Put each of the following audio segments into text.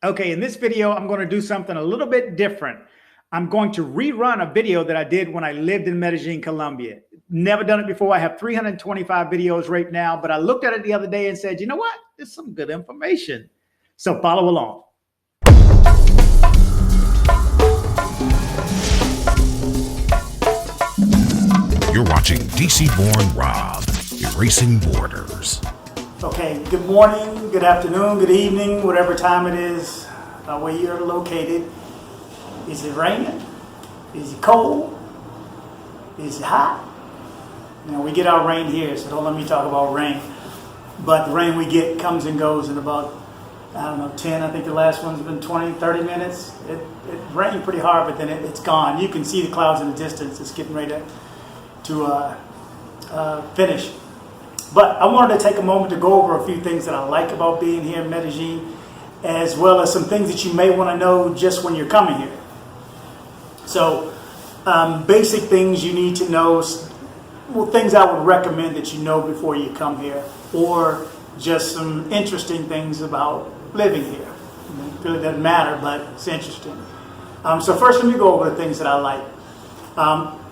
Okay, in this video, I'm going to do something a little bit different. I'm going to rerun a video that I did when I lived in Medellin, Colombia. Never done it before. I have 325 videos right now, but I looked at it the other day and said, you know what? There's some good information. So follow along. You're watching DC-born Rob, Erasing Borders. Okay, good morning, good afternoon, good evening, whatever time it is where you're located. Is it raining? Is it cold? Is it hot? Now, we get our rain here, so don't let me talk about rain. But the rain we get comes and goes in about, 10. I think the last one's been 20, 30 minutes. It rained pretty hard, but then it's gone. You can see the clouds in the distance. It's getting ready to finish. But I wanted to take a moment to go over a few things that I like about being here in Medellin, as well as some things that you may want to know just when you're coming here. So, basic things you need to know, well, things I would recommend that you know before you come here, or just some interesting things about living here. It really doesn't matter, but it's interesting. So first, let me go over the things that I like.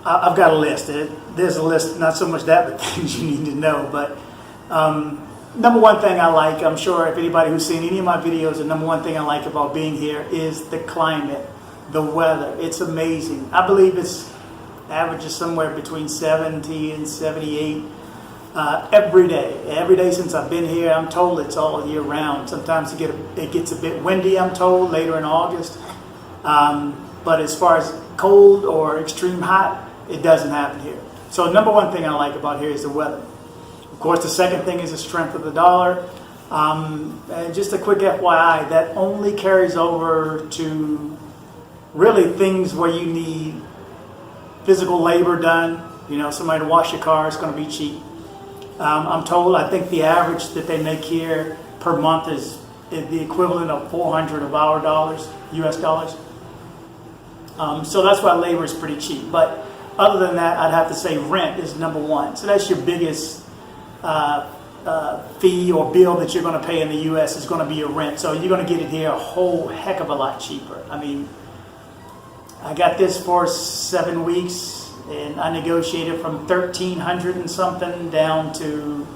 I've got a list. There's a list, not so much that, but things you need to know. But number one thing I like, I'm sure if anybody who's seen any of my videos, the number one thing I like about being here is the climate, the weather. It's amazing. I believe it's averages somewhere between 70 and 78 every day. Every day since I've been here, I'm told it's all year round. Sometimes it gets a bit windy, I'm told, later in August. But as far as cold or extreme hot, it doesn't happen here. So number one thing I like about here is the weather. Of course, the second thing is the strength of the dollar. And just a quick FYI, that only carries over to really things where you need physical labor done. Somebody to wash your car, it's going to be cheap. I'm told, I think the average that they make here per month is the equivalent of 400 of our dollars, US dollars. So that's why labor is pretty cheap. But other than that, I'd have to say rent is number one. So that's your biggest fee or bill that you're going to pay in the U.S. is going to be your rent. So you're going to get it here a whole heck of a lot cheaper. I mean, I got this for 7 weeks, and I negotiated from $1,300 and something down to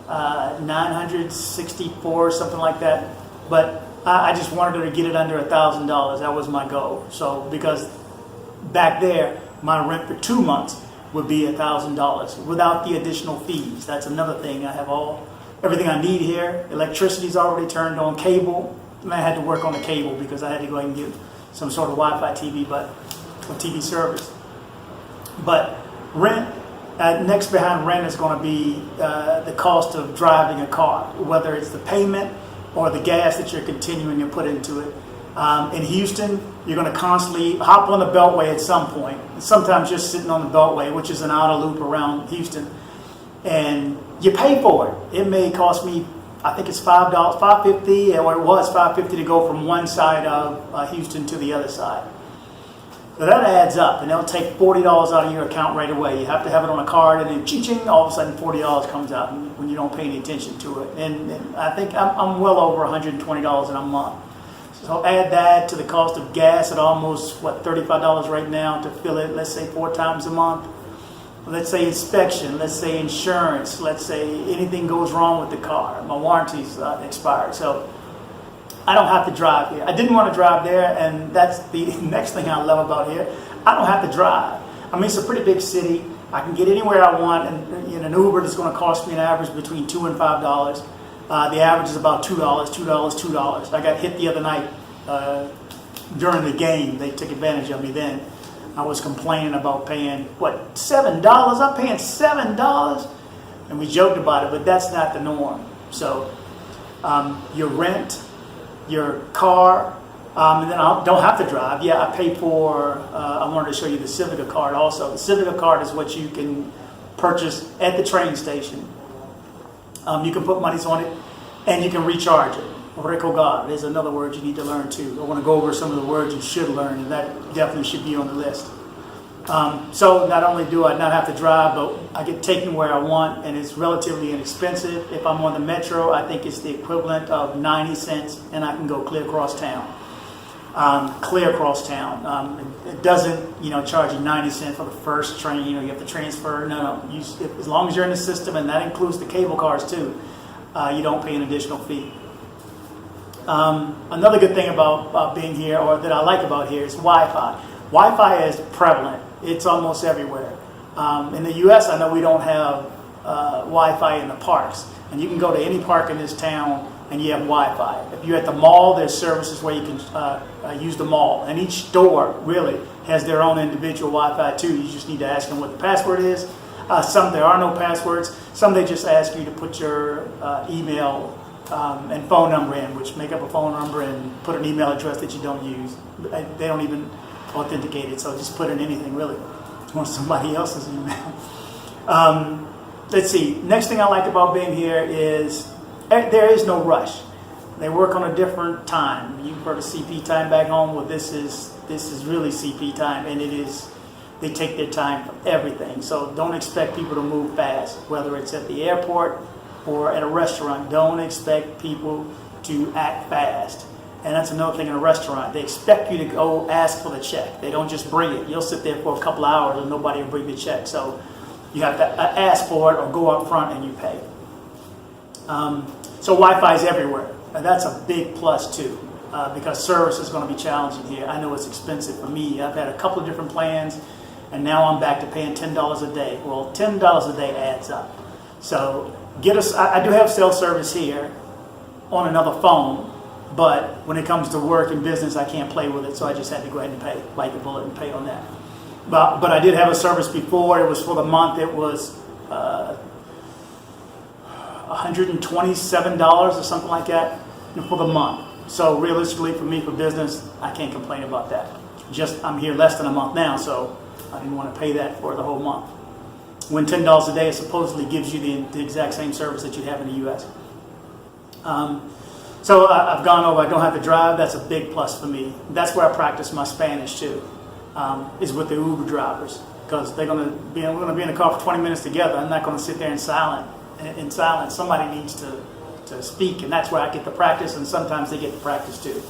$964, something like that. But I just wanted to get it under $1,000. That was my goal. So because back there, my rent for 2 months would be $1,000 without the additional fees. That's another thing. I have everything I need here. Electricity's already turned on. Cable, I had to work on the cable because I had to go ahead and get some sort of Wi-Fi TV, or TV service. But rent, next behind rent is going to be the cost of driving a car, whether it's the payment or the gas that you're continuing to put into it. In Houston, you're going to constantly hop on the Beltway at some point. Sometimes just sitting on the Beltway, which is an outer loop around Houston, and you pay for it. It may cost me, I think it's $5, $5.50, or it was $5.50 to go from one side of Houston to the other side. So that adds up, and they'll take $40 out of your account right away. You have to have it on a card, and then ching, all of a sudden $40 comes out when you don't pay any attention to it. And I think I'm well over $120 in a month. So add that to the cost of gas at almost, $35 right now to fill it, let's say 4 times a month. Let's say inspection, let's say insurance, let's say anything goes wrong with the car. My warranty's expired, so I don't have to drive here. I didn't want to drive there, and that's the next thing I love about here. I don't have to drive. I mean, it's a pretty big city. I can get anywhere I want, and in an Uber that's going to cost me an average between $2 and $5. The average is about $2, $2. I got hit the other night during the game. They took advantage of me then. I was complaining about paying, $7? I'm paying $7? And we joked about it, but that's not the norm. So your rent, your car, and then I don't have to drive. Yeah, I pay for, I wanted to show you the Civica card also. The Civica card is what you can purchase at the train station. You can put monies on it, and you can recharge it. Recargar is another word you need to learn too. I want to go over some of the words you should learn, and that definitely should be on the list. So not only do I not have to drive, but I get taken where I want, and it's relatively inexpensive. If I'm on the metro, I think it's the equivalent of 90 cents, and I can go clear across town. It doesn't, charge you 90 cents for the first train. You have to transfer. No. As long as you're in the system, and that includes the cable cars too, you don't pay an additional fee. Another good thing about being here, or that I like about here, is Wi-Fi. Wi-Fi is prevalent. It's almost everywhere. In the U.S., I know we don't have Wi-Fi in the parks, and you can go to any park in this town and you have Wi-Fi. If you're at the mall, there's services where you can use the mall, and each store really has their own individual Wi-Fi too. You just need to ask them what the password is. Some there are no passwords. Some they just ask you to put your email and phone number in, which make up a phone number and put an email address that you don't use. They don't even authenticate it, so just put in anything really on somebody else's email. Let's see. Next thing I like about being here is there is no rush. They work on a different time. You've heard of CP time back home. Well, this is really CP time, and it is. They take their time for everything. So don't expect people to move fast, whether it's at the airport or at a restaurant. Don't expect people to act fast. And that's another thing in a restaurant. They expect you to go ask for the check. They don't just bring it. You'll sit there for a couple of hours and nobody will bring the check. So you have to ask for it or go up front and you pay. So Wi-Fi is everywhere. And that's a big plus too, because service is going to be challenging here. I know it's expensive for me. I've had a couple of different plans, and now I'm back to paying $10 a day. Well, $10 a day adds up. So I do have cell service here on another phone, but when it comes to work and business, I can't play with it, so I just had to go ahead and pay, bite the bullet and pay on that. But I did have a service before. It was for the month. It was $127 or something like that for the month. So realistically, for me, for business, I can't complain about that. Just I'm here less than a month now, so I didn't want to pay that for the whole month. When $10 a day supposedly gives you the exact same service that you have in the U.S. So I've gone over. I don't have to drive. That's a big plus for me. That's where I practice my Spanish too. Is with the Uber drivers, because we're going to be in the car for 20 minutes together. I'm not going to sit there in silence. Somebody needs to speak, and that's where I get the practice, and sometimes they get the practice too.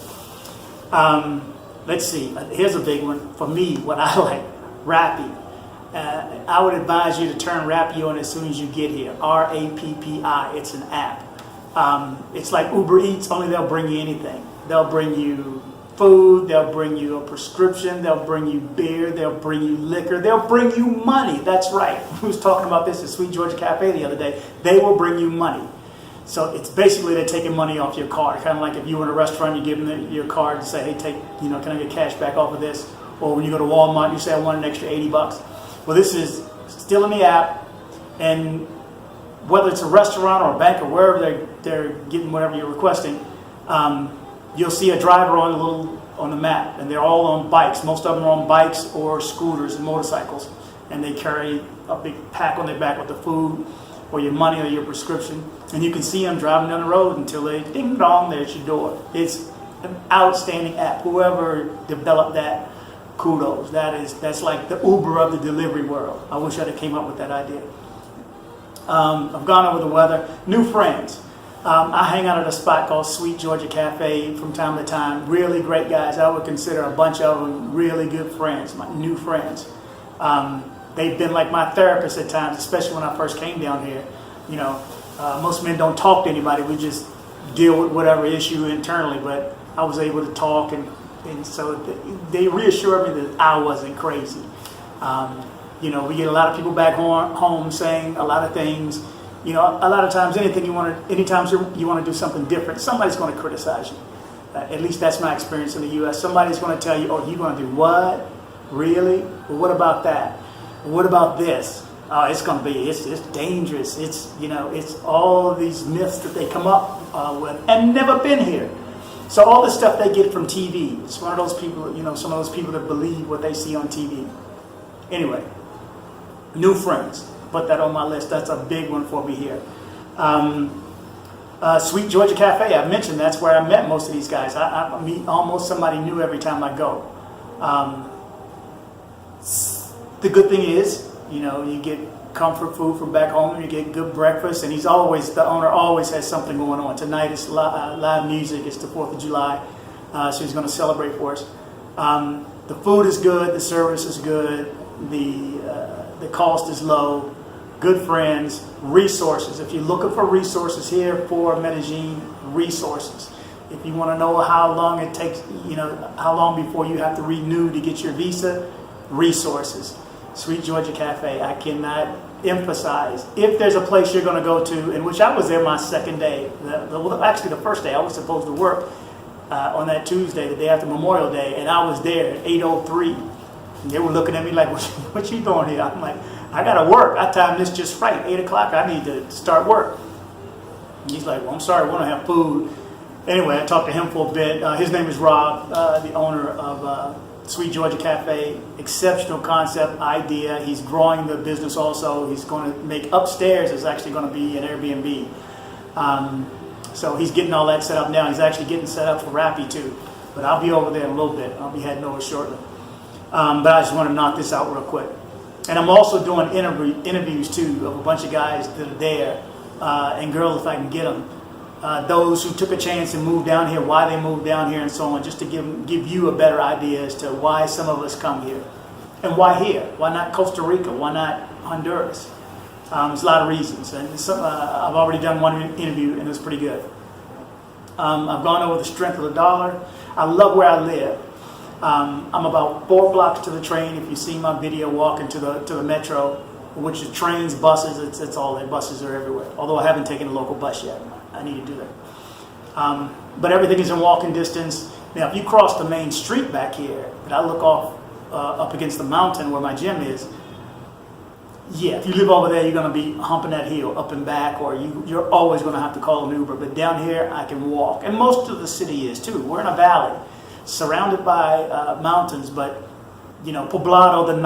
Let's see. Here's a big one for me. What I like, Rappi. I would advise you to turn Rappi on as soon as you get here. RAPPI. It's an app. It's like Uber Eats, only they'll bring you anything. They'll bring you food, they'll bring you a prescription, they'll bring you beer, they'll bring you liquor, they'll bring you money. That's right. I was talking about this at Sweet Georgia Cafe the other day. They will bring you money. So it's basically they're taking money off your card. Kind of like if you were in a restaurant, you give them your card and say, hey, can I get cash back off of this? Or when you go to Walmart, you say, I want an extra $80. Well, this is still in the app, and whether it's a restaurant or a bank or wherever they're getting whatever you're requesting, you'll see a driver on the map, and they're all on bikes. Most of them are on bikes or scooters and motorcycles, and they carry a big pack on their back with the food or your money or your prescription, and you can see them driving down the road until they ding dong, there's your door. It's an outstanding app. Whoever developed that, kudos. That's like the Uber of the delivery world. I wish I'd have came up with that idea. I've gone over the weather. New friends. I hang out at a spot called Sweet Georgia Cafe from time to time. Really great guys. I would consider a bunch of them really good friends, my new friends. They've been like my therapists at times, especially when I first came down here. Most men don't talk to anybody. We just deal with whatever issue internally. But I was able to talk, and so they reassured me that I wasn't crazy. We get a lot of people back home saying a lot of things. A lot of times, anytime you want to do something different, somebody's going to criticize you. At least that's my experience in the U.S. Somebody's going to tell you, "Oh, you're going to do what? Really? Well, what about that? What about this? Oh, it's dangerous. It's all of these myths that they come up with and never been here. So all the stuff they get from TV. It's one of those people, some of those people that believe what they see on TV. Anyway, new friends. Put that on my list. That's a big one for me here. Sweet Georgia Cafe, I mentioned that's where I met most of these guys. I meet almost somebody new every time I go. the good thing is, you get comfort food from back home, and you get good breakfast, and the owner always has something going on. Tonight is live music. It's the 4th of July, so he's going to celebrate for us. The food is good, the service is good, the cost is low, good friends, resources. If you're looking for resources here for Medellin, resources. If you want to know how long it takes, how long before you have to renew to get your visa, resources. Sweet Georgia Cafe. I cannot emphasize. If there's a place you're going to go to, in which I was there my second day, actually the first day, I was supposed to work on that Tuesday, the day after Memorial Day, and I was there at 8:03. And they were looking at me like, what you doing here? I'm like, I got to work. I timed this just right. 8 o'clock, I need to start work. And he's like, well, I'm sorry, we don't have food. Anyway, I talked to him for a bit. His name is Rob, the owner of Sweet Georgia Cafe. Exceptional concept, idea. He's growing the business also. He's going to make upstairs is actually going to be an Airbnb. So he's getting all that set up now. He's actually getting set up for Rappi too. But I'll be over there in a little bit. I'll be heading over shortly. But I just want to knock this out real quick. And I'm also doing interviews too of a bunch of guys that are there and girls if I can get them. Those who took a chance and moved down here, why they moved down here and so on, just to give you a better idea as to why some of us come here. And why here? Why not Costa Rica? Why not Honduras? There's a lot of reasons. And I've already done one interview and it was pretty good. I've gone over the strength of the dollar. I love where I live. I'm about 4 blocks to the train. If you see my video walking to the metro, which is trains, buses, it's all there. Buses are everywhere. Although I haven't taken a local bus yet. I need to do that. But everything is in walking distance. Now, if you cross the main street back here, and I look off up against the mountain where my gym is, yeah, if you live over there, you're going to be humping that hill up and back, or you're always going to have to call an Uber. But down here, I can walk. And most of the city is, too. We're in a valley surrounded by mountains, but, Poblado, the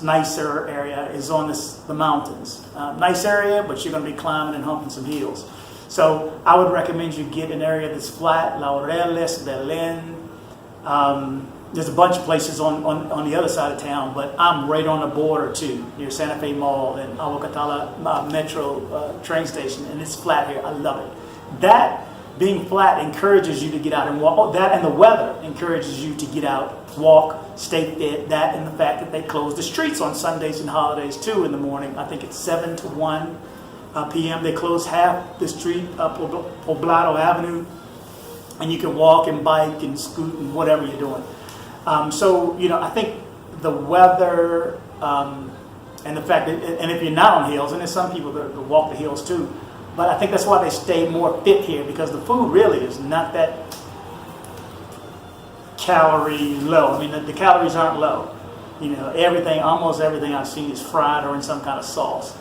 nicer area, is on the mountains. Nice area, but you're going to be climbing and humping some hills. So I would recommend you get an area that's flat, Laureles, Belén. There's a bunch of places on the other side of town, but I'm right on the border too, near Santa Fe Mall and Aguacatala Metro train station, and it's flat here. I love it. That being flat encourages you to get out and walk. That and the weather encourages you to get out, walk, stay fit. That and the fact that they close the streets on Sundays and holidays too in the morning. I think it's 7 to 1 p.m. They close half the street, Poblado Avenue, and you can walk and bike and scoot and whatever you're doing. So, I think the weather and the fact that, and if you're not on hills, and there's some people that walk the hills too, but I think that's why they stay more fit here, because the food really is not that calorie low. I mean, the calories aren't low. Almost everything I've seen is fried or in some kind of sauce.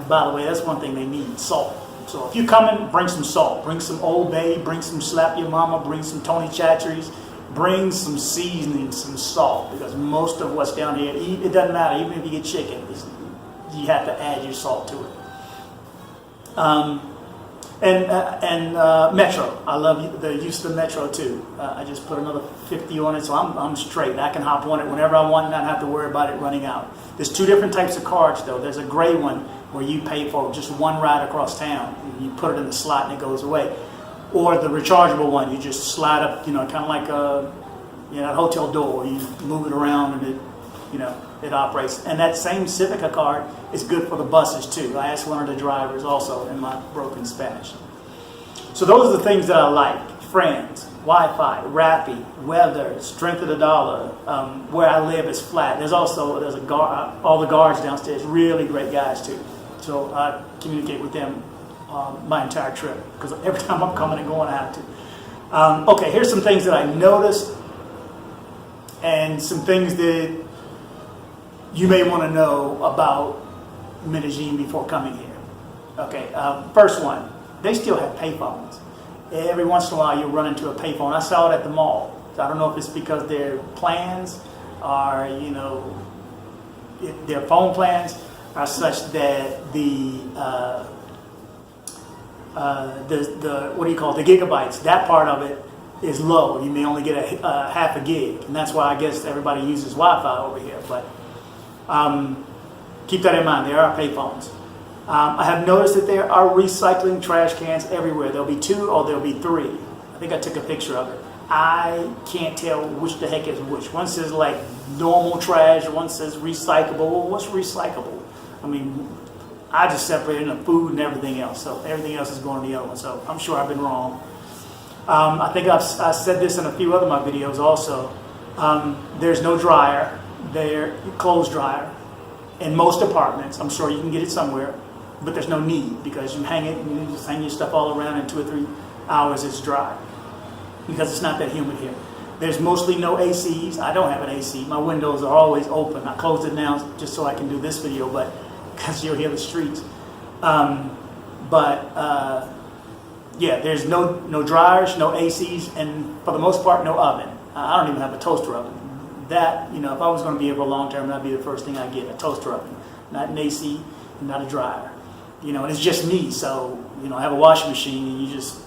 By the way, that's one thing they need, salt. So if you come in, bring some salt. Bring some Old Bay, bring some Slap Your Mama, bring some Tony Chachere's. Bring some seasoning, some salt, because most of what's down here, it doesn't matter, even if you get chicken, you have to add your salt to it. And Metro, I love the use of the Metro too. I just put another 50 on it, so I'm straight. I can hop on it whenever I want and not have to worry about it running out. There's 2 different types of cards though. There's a gray one where you pay for just one ride across town. You put it in the slot and it goes away. Or the rechargeable one, you just slide up, kind of like a hotel door. You move it around and it operates. And that same Civica card is good for the buses too. I asked one of the drivers also in my broken Spanish. So those are the things that I like: friends, Wi-Fi, Rappi, weather, strength of the dollar. Where I live is flat. There's a guard. All the guards downstairs, really great guys too. So I communicate with them my entire trip, because every time I'm coming and going I have to. Okay, here's some things that I noticed and some things that you may want to know about Medellin before coming here. Okay, first one, they still have payphones. Every once in a while you'll run into a payphone. I saw it at the mall. So I don't know if it's because their plans are, their phone plans are such that the what do you call it, the gigabytes, that part of it is low. You may only get a half a gig, and that's why I guess everybody uses Wi-Fi over here. But Keep that in mind. There are payphones. I have noticed that there are recycling trash cans everywhere. There'll be 2 or there'll be 3. I think I took a picture of it. I can't tell which the heck is which. One says like normal trash, one says recyclable. Well, what's recyclable? I mean, I just separated the food and everything else. So everything else is going to the other one. So I'm sure I've been wrong. I think I said this in a few other of my videos also. There's no dryer. There, clothes dryer. In most apartments, I'm sure you can get it somewhere, but there's no need because you hang it and you just hang your stuff all around in 2 or 3 hours it's dry because it's not that humid here. There's mostly no ACs. I don't have an AC. My windows are always open. I closed it now just so I can do this video, but because you'll hear the streets. Yeah, there's no dryers, no ACs, and for the most part, no oven. I don't even have a toaster oven. That, if I was going to be here for long term, that'd be the first thing I get, a toaster oven. Not an AC, not a dryer. And it's just me, so, I have a washing machine, and you just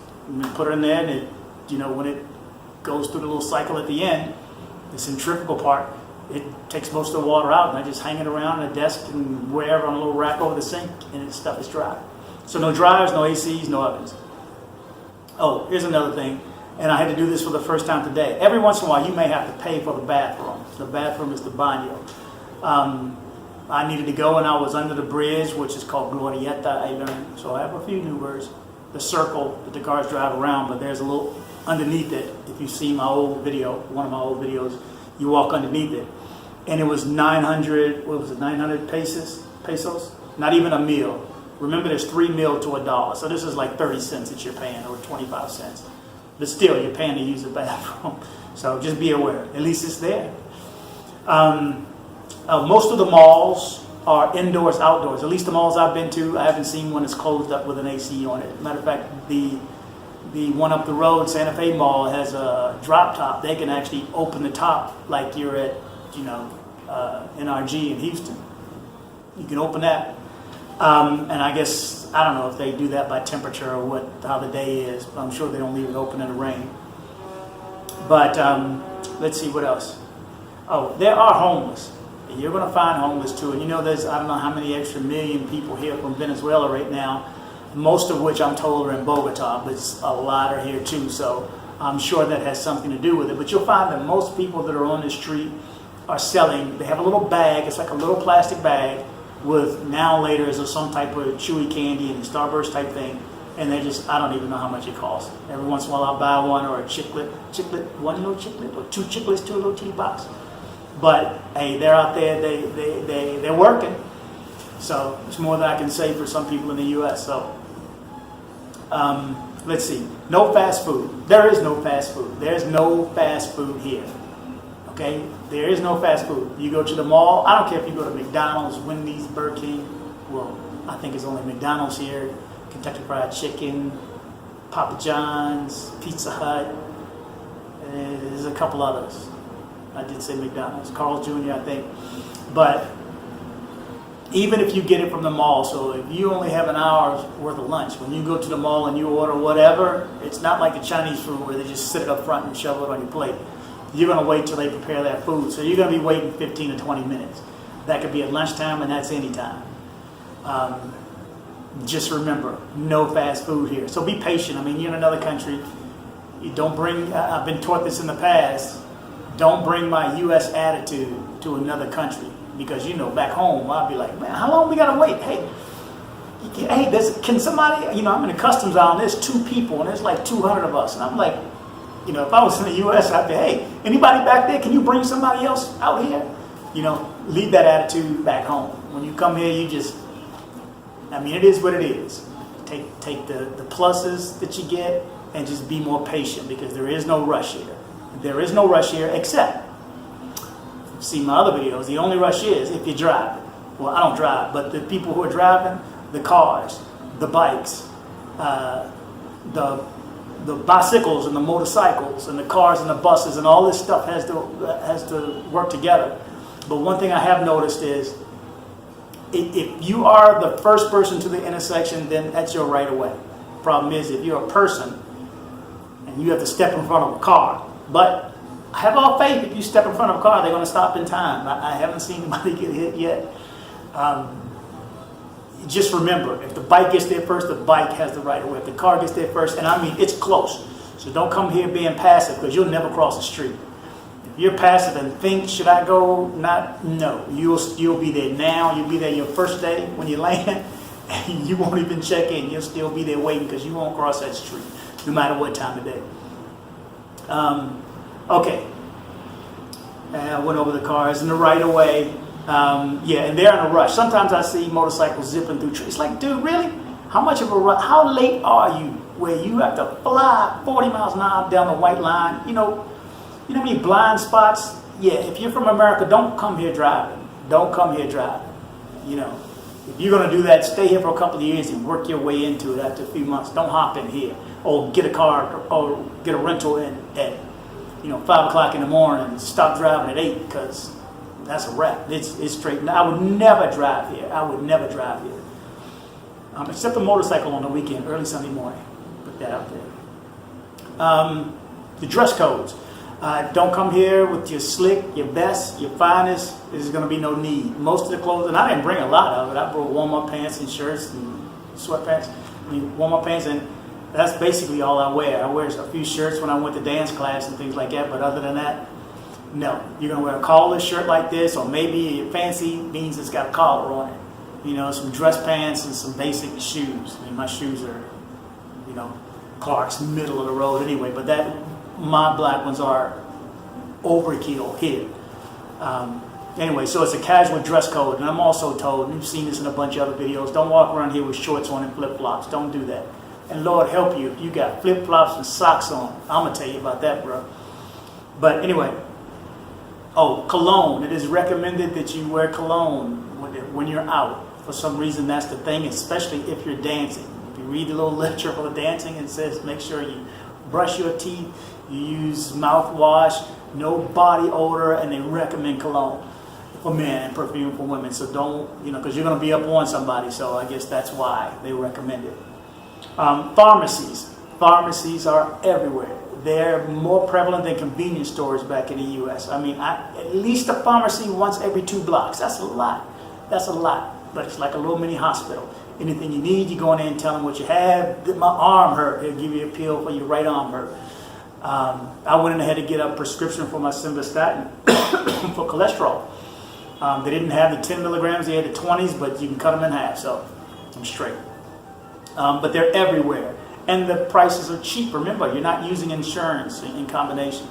put it in there, and it, when it goes through the little cycle at the end, the centrifugal part, it takes most of the water out, and I just hang it around a desk and wherever on a little rack over the sink, and the stuff is dry. So no dryers, no ACs, no ovens. Oh, here's another thing, and I had to do this for the first time today. Every once in a while, you may have to pay for the bathroom. The bathroom is the baño. I needed to go, and I was under the bridge, which is called Glorieta, I learned. So I have a few new words. The circle that the cars drive around, but there's a little underneath it. If you see my old video, one of my old videos, you walk underneath it. And it was 900, what was it, 900 pesos? Not even a meal. Remember, there's 3 meals to $1. So this is like 30 cents that you're paying, or 25 cents. But still, you're paying to use the bathroom. So just be aware. At least it's there. Most of the malls are indoors, outdoors. At least the malls I've been to, I haven't seen one that's closed up with an AC on it. Matter of fact, the one up the road, Santa Fe Mall, has a drop top. They can actually open the top like you're at, NRG in Houston. You can open that. And I guess, I don't know if they do that by temperature or how the day is, but I'm sure they don't leave it open in the rain. But let's see what else. Oh, there are homeless. You're going to find homeless too. And there's, I don't know how many extra million people here from Venezuela right now, most of which I'm told are in Bogota, but a lot are here too. So I'm sure that has something to do with it. But you'll find that most people that are on the street are selling, they have a little bag, it's like a little plastic bag with now and laters or some type of chewy candy and Starburst type thing. And they just, I don't even know how much it costs. Every once in a while I'll buy one or a chiclet, one little chiclet or 2 chiclets, 2 little teeny box. But hey, they're out there, they're working. So it's more than I can say for some people in the US. So let's see. No fast food. There is no fast food. There's no fast food here. Okay? There is no fast food. You go to the mall, I don't care if you go to McDonald's, Wendy's, Burger King. Well, I think it's only McDonald's here. Kentucky Fried Chicken, Papa John's, Pizza Hut. There's a couple others. I did say McDonald's, Carl's Jr., I think. But even if you get it from the mall, so if you only have an hour's worth of lunch, when you go to the mall and you order whatever, it's not like the Chinese food where they just sit it up front and shove it on your plate. You're going to wait till they prepare that food. So you're going to be waiting 15 to 20 minutes. That could be at lunchtime, and that's any time. Just remember, no fast food here. So be patient. I mean, you're in another country. You don't bring, I've been taught this in the past, don't bring my U.S. attitude to another country. Because, back home, I'll be like, man, how long we got to wait? Hey, can somebody, I'm in the customs aisle, and there's 2 people, and there's like 200 of us. And I'm like, if I was in the U.S., I'd be, hey, anybody back there, can you bring somebody else out here? Leave that attitude back home. When you come here, you just, it is what it is. Take the pluses that you get and just be more patient because there is no rush here. There is no rush here except, see my other videos, the only rush is if you're driving. Well, I don't drive, but the people who are driving, the cars, the bikes, the bicycles and the motorcycles and the cars and the buses and all this stuff has to work together. But one thing I have noticed is if you are the first person to the intersection, then that's your right of way. Problem is if you're a person and you have to step in front of a car, but I have all faith if you step in front of a car, they're going to stop in time. I haven't seen anybody get hit yet. Just remember, if the bike gets there first, the bike has the right of way. If the car gets there first, and I mean, it's close. So don't come here being passive, because you'll never cross the street. If you're passive and think, should I go? No. You'll be there now. You'll be there your first day when you land. And you won't even check in. You'll still be there waiting, because you won't cross that street, no matter what time of day. Okay. I went over the cars in the right of way. Yeah, and they're in a rush. Sometimes I see motorcycles zipping through trees. It's like, dude, really? How much of a rush? How late are you where you have to fly 40 miles an hour down the white line? You know how many blind spots? Yeah, if you're from America, don't come here driving. Don't come here driving. If you're going to do that, stay here for a couple of years and work your way into it after a few months. Don't hop in here or get a car or get a rental in at 5 o'clock in the morning and stop driving at 8, because that's a wrap. It's straight. I would never drive here. Except a motorcycle on the weekend, early Sunday morning. Put that out there. The dress codes. Don't come here with your slick, your best, your finest. There's going to be no need. Most of the clothes, and I didn't bring a lot of it. I brought warm-up pants and shirts and sweatpants. Warm-up pants, and that's basically all I wear. I wear a few shirts when I went to dance class and things like that, but other than that, no. You're going to wear a collarless shirt like this, or maybe a fancy means it's got a collar on it. Some dress pants and some basic shoes. My shoes are, Clark's middle of the road anyway, but my black ones are overkill here. Anyway, so it's a casual dress code, and I'm also told, and you've seen this in a bunch of other videos, don't walk around here with shorts on and flip-flops. Don't do that. And Lord help you if you got flip-flops and socks on. I'm going to tell you about that, bro. But anyway, cologne. It is recommended that you wear cologne when you're out. For some reason, that's the thing, especially if you're dancing. If you read the little literature for dancing, it says make sure you brush your teeth, you use mouthwash, no body odor, and they recommend cologne for men and perfume for women. So don't, because you're going to be up on somebody. So I guess that's why they recommend it. Pharmacies. Pharmacies are everywhere. They're more prevalent than convenience stores back in the U.S. At least a pharmacy once every 2 blocks. That's a lot. But it's like a little mini hospital. Anything you need, you go in there and tell them what you have. My arm hurt. They'll give you a pill for your right arm hurt. I went in and had to get a prescription for my simvastatin for cholesterol. They didn't have the 10 milligrams. They had the 20s, but you can cut them in half. So I'm straight. But they're everywhere. And the prices are cheap. Remember, you're not using insurance in combination.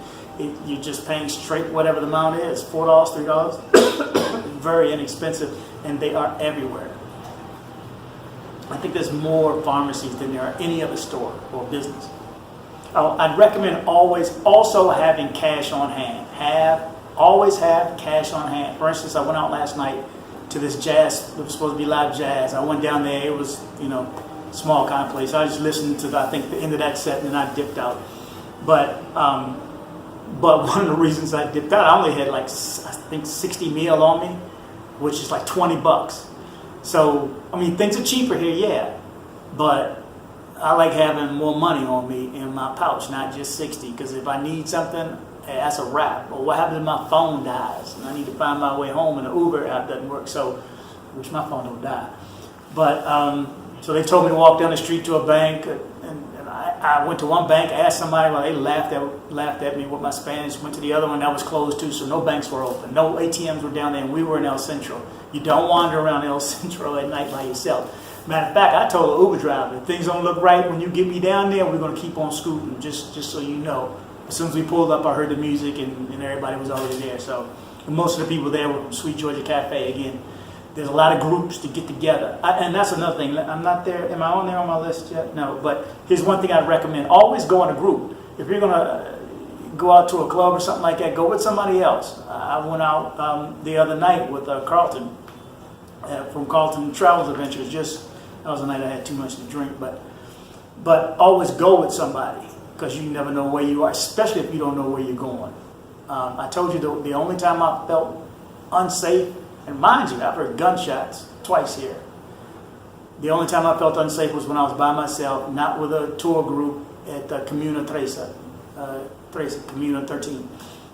You're just paying straight whatever the amount is, $4, $3. Very inexpensive, and they are everywhere. I think there's more pharmacies than there are any other store or business. I'd recommend always also having cash on hand. Always have cash on hand. For instance, I went out last night to this jazz. It was supposed to be live jazz. I went down there. It was, small kind of place. I just listened to, I think, the end of that set, and then I dipped out. But one of the reasons I dipped out, I only had I think 60 meal on me, which is like $20. So, things are cheaper here, yeah. But I like having more money on me in my pouch, not just 60. Because if I need something, hey, that's a wrap. Or what happens if my phone dies and I need to find my way home and the Uber app doesn't work? So, which my phone don't die. But, so they told me to walk down the street to a bank, and I went to one bank, asked somebody, they laughed at me with my Spanish, went to the other one, that was closed too, so no banks were open. No ATMs were down there, and we were in El Centro. You don't wander around El Centro at night by yourself. Matter of fact, I told the Uber driver, if things don't look right when you get me down there, we're going to keep on scooting, just so you know. As soon as we pulled up, I heard the music, and everybody was already there. So most of the people there were from Sweet Georgia Cafe again. There's a lot of groups to get together. And that's another thing. I'm not there. Am I on there on my list yet? No. But here's one thing I'd recommend. Always go in a group. If you're going to go out to a club or something like that, go with somebody else. I went out the other night with Carlton from Carlton Travel Adventures. That was a night I had too much to drink. But always go with somebody, because you never know where you are, especially if you don't know where you're going. I told you the only time I felt unsafe, and mind you, I've heard gunshots twice here. The only time I felt unsafe was when I was by myself, not with a tour group at Comuna 13.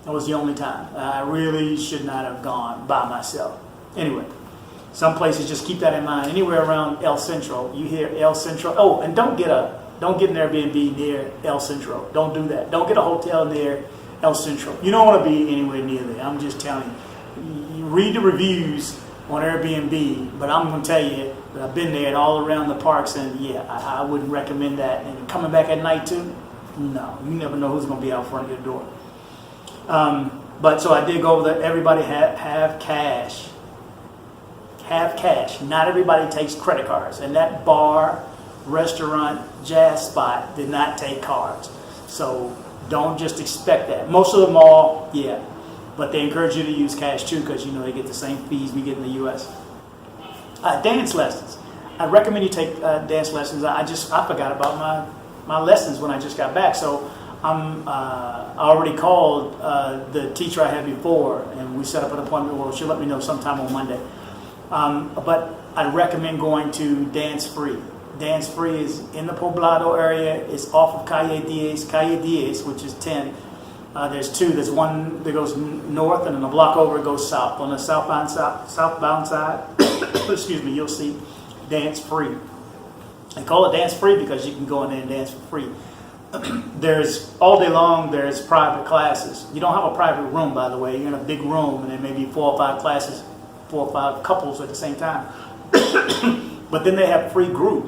That was the only time. I really should not have gone by myself. Anyway, some places just keep that in mind. Anywhere around El Centro, you hear El Centro. Oh, and don't get an Airbnb near El Centro. Don't do that. Don't get a hotel near El Centro. You don't want to be anywhere near there. I'm just telling you. You read the reviews on Airbnb, but I'm going to tell you that I've been there and all around the parks, and yeah, I wouldn't recommend that. And coming back at night too, no, you never know who's going to be out front of your door. But so I did go over that. Everybody have cash. Have cash. Not everybody takes credit cards, and that bar, restaurant, jazz spot did not take cards. So don't just expect that. Most of them all, yeah. But they encourage you to use cash too, because they get the same fees we get in the U.S. Dance lessons. I recommend you take dance lessons. I forgot about my lessons when I just got back. So I already called the teacher I had before, and we set up an appointment. Well, she'll let me know sometime on Monday. But I recommend going to Dance Free. Dance Free is in the Poblado area. It's off of Calle Diez, which is 10. There's two. There's one that goes north, and then a block over it goes south. On the southbound side, excuse me, you'll see Dance Free. They call it Dance Free because you can go in there and dance for free. There's all day long. There's private classes. You don't have a private room, by the way. You're in a big room, and there may be 4 or 5 classes, 4 or 5 couples at the same time. But then they have free group.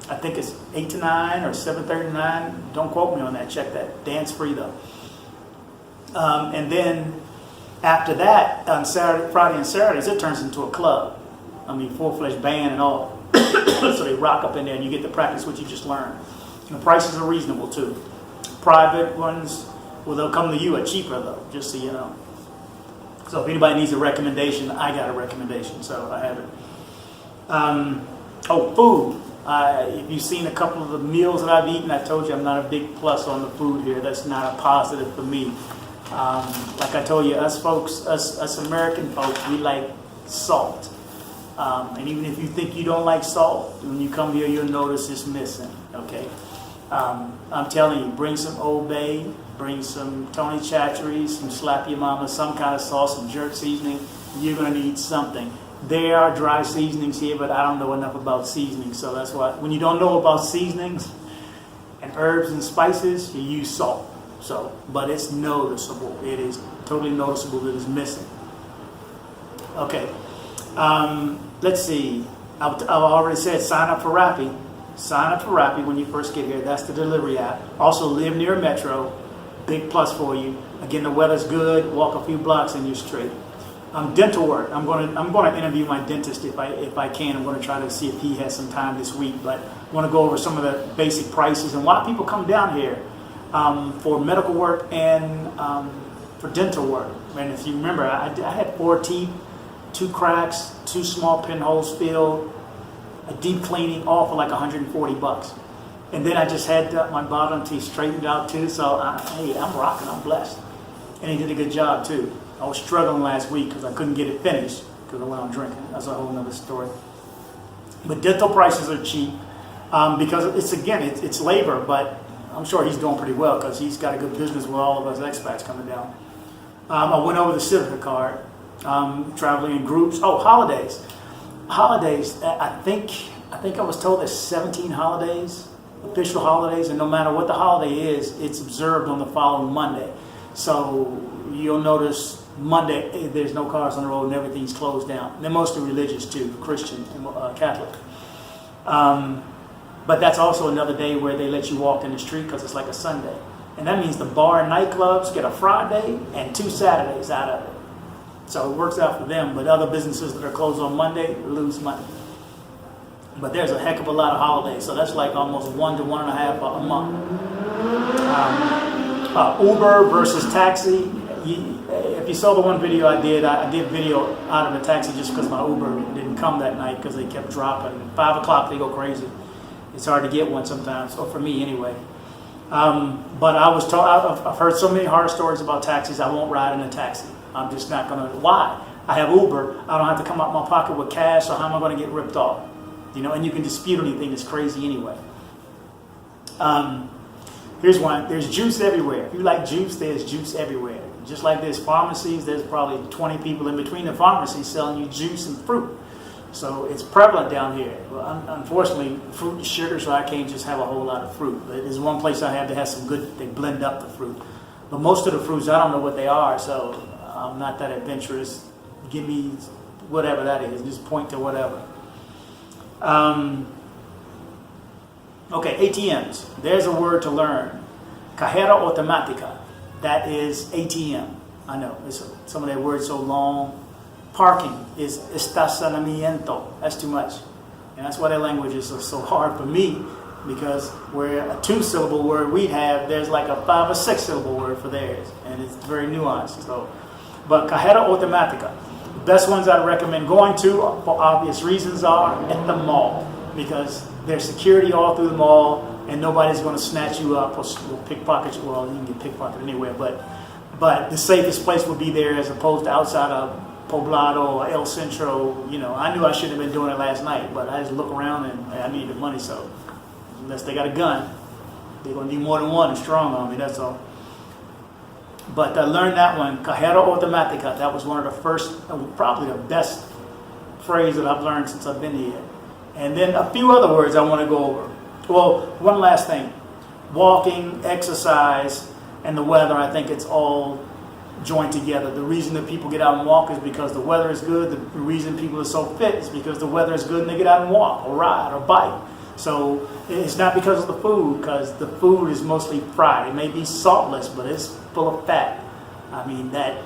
I think it's 8 to 9 or 7:30 to 9. Don't quote me on that. Check that. Dance Free though. And then after that, on Friday and Saturdays, it turns into a club. I mean, full-fledged band and all. So they rock up in there, and you get to practice what you just learned. And the prices are reasonable too. Private ones, well, they'll come to you at cheaper though, just so you know. So if anybody needs a recommendation, I got a recommendation, so I have it. Food. If you've seen a couple of the meals that I've eaten, I told you I'm not a big plus on the food here. That's not a positive for me. Like I told you, us American folks, we like salt. And even if you think you don't like salt, when you come here, you'll notice it's missing. Okay, I'm telling you, bring some Old Bay, bring some Tony Chachery, some Slap Your Mama, some kind of sauce, some jerk seasoning. You're going to need something. There are dry seasonings here, but I don't know enough about seasonings. So that's why when you don't know about seasonings and herbs and spices, you use salt. So, but it's noticeable. It is totally noticeable that it's missing. Okay. Let's see. I've already said sign up for Rappi. Sign up for Rappi when you first get here. That's the delivery app. Also live near a metro. Big plus for you. Again, the weather's good. Walk a few blocks and you're straight. Dental work. I'm going to interview my dentist if I can. I'm going to try to see if he has some time this week. But I want to go over some of the basic prices and why people come down here for medical work and for dental work. And if you remember, I had 4 teeth, 2 cracks, 2 small pinholes filled, a deep cleaning, all for like $140. And then I just had my bottom teeth straightened out too. So hey, I'm rocking. I'm blessed. And he did a good job too. I was struggling last week because I couldn't get it finished because I went on drinking. That's a whole nother story. But dental prices are cheap because it's labor, but I'm sure he's doing pretty well because he's got a good business with all of us expats coming down. I went over the Civica card, traveling in groups. Oh, holidays. Holidays, I think I was told there's 17 holidays, official holidays, and no matter what the holiday is, it's observed on the following Monday. So you'll notice Monday there's no cars on the road and everything's closed down. They're mostly religious too, Christian and Catholic. But that's also another day where they let you walk in the street because it's like a Sunday. And that means the bar and nightclubs get a Friday and 2 Saturdays out of it. So it works out for them, but other businesses that are closed on Monday lose money. But there's a heck of a lot of holidays, so that's like almost 1 to 1.5 a month. Uber versus taxi. If you saw the one video I did video out of a taxi just because my Uber didn't come that night because they kept dropping. 5 o'clock they go crazy. It's hard to get one sometimes, or for me anyway. But I was told, I've heard so many horror stories about taxis. I won't ride in a taxi. I'm just not going to. Why? I have Uber. I don't have to come out my pocket with cash, so how am I going to get ripped off? And you can dispute anything that's crazy anyway. Here's one. There's juice everywhere. If you like juice, there's juice everywhere. Just like there's pharmacies, there's probably 20 people in between the pharmacies selling you juice and fruit. So it's prevalent down here. Well, unfortunately, fruit is sugar, so I can't just have a whole lot of fruit. But there's one place I have that has some good, they blend up the fruit. But most of the fruits, I don't know what they are, so I'm not that adventurous. Give me whatever that is. Just point to whatever. Okay, ATMs. There's a word to learn. Cajera automática. That is ATM. I know, some of that words so long. Parking is estacionamiento. That's too much. And that's why that language is so hard for me, because where a 2-syllable word we have, there's like a 5 or 6-syllable word for theirs. And it's very nuanced. So, but cajera automática. The best ones I'd recommend going to, for obvious reasons, are at the mall, because there's security all through the mall, and nobody's going to snatch you up or pickpocket you. Well, you can get pickpocketed anywhere, but the safest place would be there as opposed to outside of Poblado or El Centro. You know, I knew I shouldn't have been doing it last night, but I just look around and I needed money, so unless they got a gun, they're going to need more than one and strong on me, that's all. But I learned that one, cajera automática. That was one of the first, probably the best phrase that I've learned since I've been here. And then a few other words I want to go over. Well, one last thing. Walking, exercise, and the weather, I think it's all joined together. The reason that people get out and walk is because the weather is good. The reason people are so fit is because the weather is good and they get out and walk or ride or bike. So it's not because of the food, because the food is mostly fried. It may be saltless, but it's full of fat. I mean, that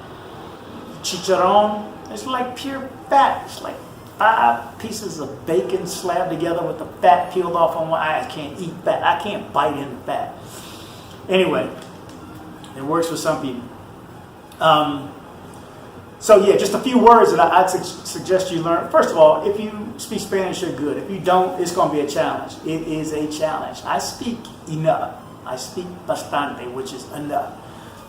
chicharron, it's like pure fat. It's like 5 pieces of bacon slapped together with the fat peeled off on one. I can't eat fat. I can't bite into fat. Anyway, it works for some people. So yeah, just a few words that I'd suggest you learn. First of all, if you speak Spanish, you're good. If you don't, it's going to be a challenge. It is a challenge. I speak enough. I speak bastante, which is enough,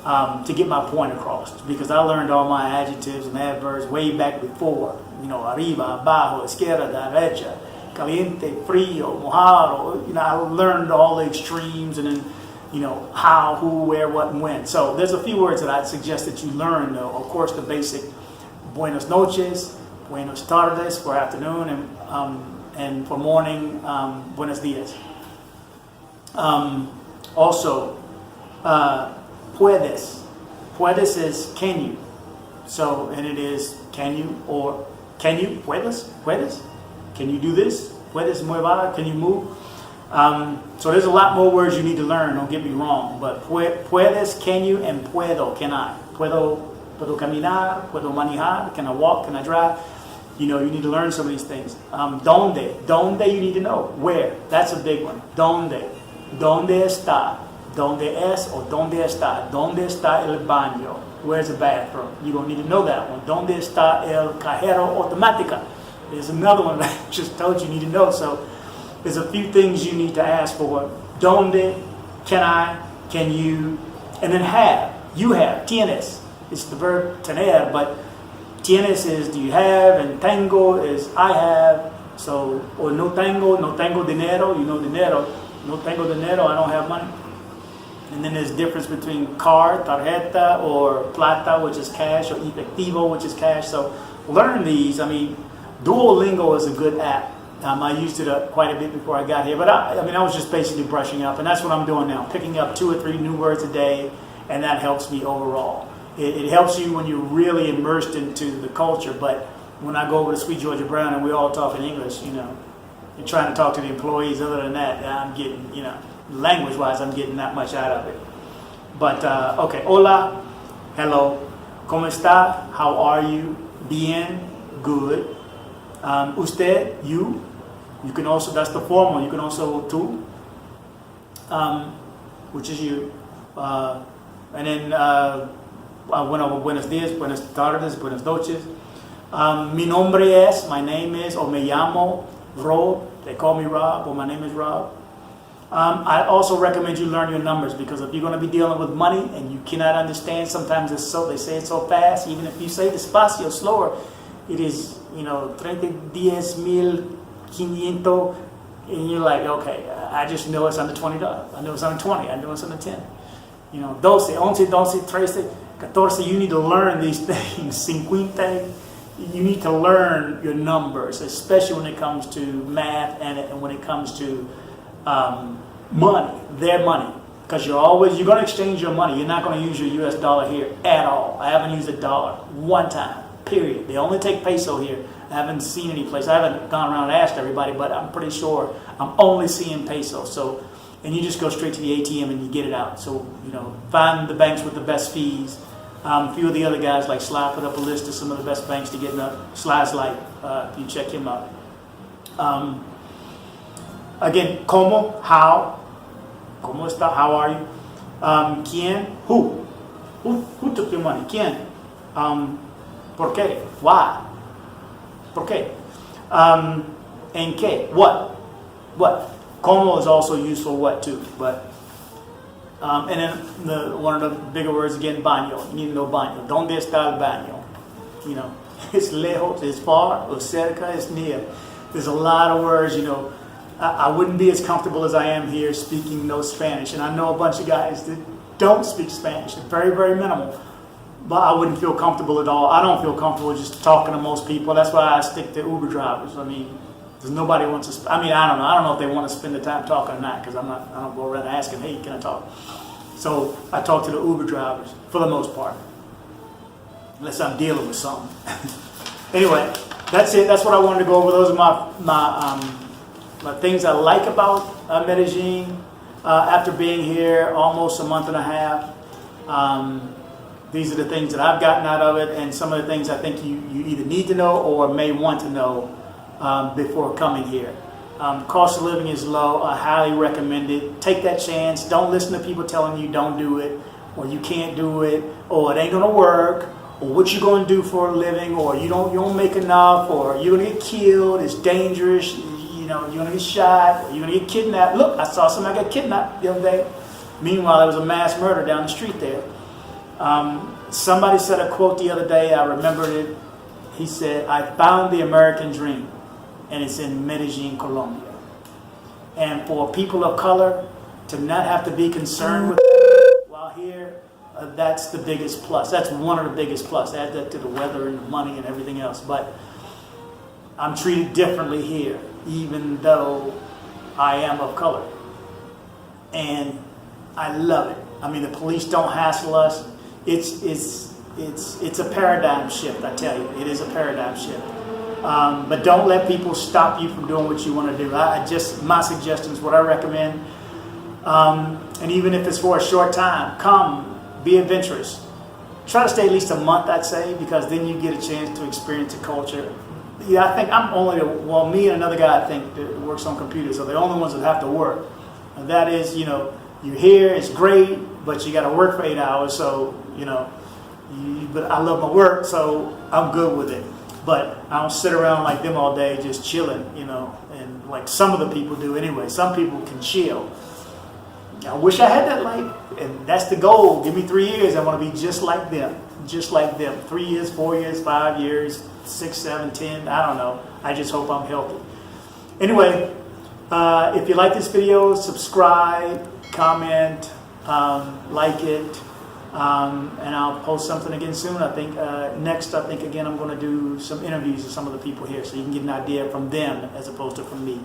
to get my point across, because I learned all my adjectives and adverbs way back before. You know, arriba, abajo, izquierda, derecha, caliente, frío, mojado. You know, I learned all the extremes, and then, you know, how, who, where, what, and when. So there's a few words that I'd suggest that you learn, though. Of course, the basic buenos noches, buenos tardes for afternoon, and for morning, buenos dias. Also, puedes. Puedes is can you. So, and it is can you, or can you, puedes, puedes? Can you do this? Puedes mueva, can you move? So there's a lot more words you need to learn, don't get me wrong, but puedes, can you, and puedo, can I. Puedo caminar, puedo manejar, can I walk, can I drive? You know, you need to learn some of these things. Donde you need to know, where, that's a big one. Donde está, donde es, or donde está el baño, where's the bathroom? You're going to need to know that one. Donde está el cajero automática? There's another one that I just told you need to know. So there's a few things you need to ask for. Donde, can I, can you, and then have. You have, tienes. It's the verb tener, but tienes is do you have, and tengo is I have. So, or no tengo dinero, you know dinero. No tengo dinero, I don't have money. And then there's difference between card, tarjeta, or plata, which is cash, or efectivo, which is cash. So learn these. I mean, Duolingo is a good app. I used it quite a bit before I got here, but I was just basically brushing up, and that's what I'm doing now, picking up 2 or 3 new words a day, and that helps me overall. It helps you when you're really immersed into the culture, but when I go over to Sweet Georgia Brown and we all talk in English, you know, and trying to talk to the employees, other than that, I'm getting, you know, language-wise, I'm getting that much out of it. But, okay, hola, hello, ¿cómo está? How are you? Bien, good. Usted, you. You can also, that's the formal, you can also tú, which is you. And then, buenos días, buenas tardes, buenas noches. Mi nombre es, my name is, or me llamo Rob, they call me Rob, or my name is Rob. I also recommend you learn your numbers, because if you're going to be dealing with money and you cannot understand, sometimes it's so, they say it so fast, even if you say despacio, slower, it is, you know, 30,10,500 And you're like, okay, I just know it's under $20. I know it's under 20. I know it's under 10. You know, 12, 11, 12, 13, 14. You need to learn these things. 50. You need to learn your numbers, especially when it comes to math and when it comes to money, their money. Because you're going to exchange your money. You're not going to use your US dollar here at all. I haven't used a dollar one time, period. They only take peso here. I haven't seen any place. I haven't gone around and asked everybody, but I'm pretty sure I'm only seeing peso. So, and you just go straight to the ATM and you get it out. So, you know, find the banks with the best fees. A few of the other guys, like Sly, put up a list of some of the best banks to get in. Sly's like, if you check him out. Again, como, how. ¿Cómo está? How are you? ¿Quién? Who? Who took your money? ¿Quién? ¿Por qué? Why? ¿Por qué? ¿En qué? What? Como is also used for what too. But and then one of the bigger words again, baño. You need to know baño. ¿Dónde está el baño? You know, it's lejos, it's far, o cerca, it's near. There's a lot of words, you know. I wouldn't be as comfortable as I am here speaking no Spanish. And I know a bunch of guys that don't speak Spanish. They're very, very minimal. But I wouldn't feel comfortable at all. I don't feel comfortable just talking to most people. That's why I stick to Uber drivers. I mean, because nobody wants to, I don't know. I don't know if they want to spend the time talking or not, because I don't go around asking, hey, can I talk? So I talk to the Uber drivers for the most part. Unless I'm dealing with something. Anyway, that's it. That's what I wanted to go over. Those are my things I like about Medellin after being here almost a month and a half. These are the things that I've gotten out of it, and some of the things I think you either need to know or may want to know before coming here. Cost of living is low. I highly recommend it. Take that chance. Don't listen to people telling you don't do it, or you can't do it, or it ain't gonna work, or what you gonna do for a living, or you don't make enough, or you're gonna get killed. It's dangerous. You know, you're going to get shot, or you're going to get kidnapped. Look, I saw somebody get kidnapped the other day. Meanwhile, there was a mass murder down the street there. Somebody said a quote the other day, I remembered it. He said, I found the American dream, and it's in Medellin, Colombia. And for people of color to not have to be concerned with while here, that's the biggest plus. That's one of the biggest plus. Add that to the weather and the money and everything else. But I'm treated differently here, even though I am of color. And I love it. I mean, the police don't hassle us. It's a paradigm shift, I tell you. It is a paradigm shift. But don't let people stop you from doing what you want to do. My suggestions, what I recommend, and even if it's for a short time, come, be adventurous. Try to stay at least a month, I'd say, because then you get a chance to experience the culture. Yeah, I think I'm me and another guy I think that works on computers are the only ones that have to work. And that is, you know, you're here, it's great, but you got to work for 8 hours. So, you know, but I love my work, so I'm good with it. But I don't sit around like them all day just chilling, you know, and like some of the people do anyway. Some people can chill. I wish I had that life, and that's the goal. Give me 3 years, I want to be just like them. Just like them. 3 years, 4 years, 5 years, 6, 7, 10, I don't know. I just hope I'm healthy. Anyway, if you like this video, subscribe, comment, like it, and I'll post something again soon. I think next, again, I'm going to do some interviews with some of the people here so you can get an idea from them as opposed to from me.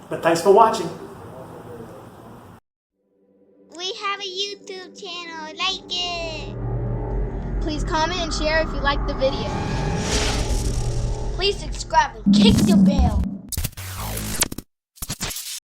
But thanks for watching. We have a YouTube channel, like it. Please comment and share if you liked the video. Please subscribe and kick the bell.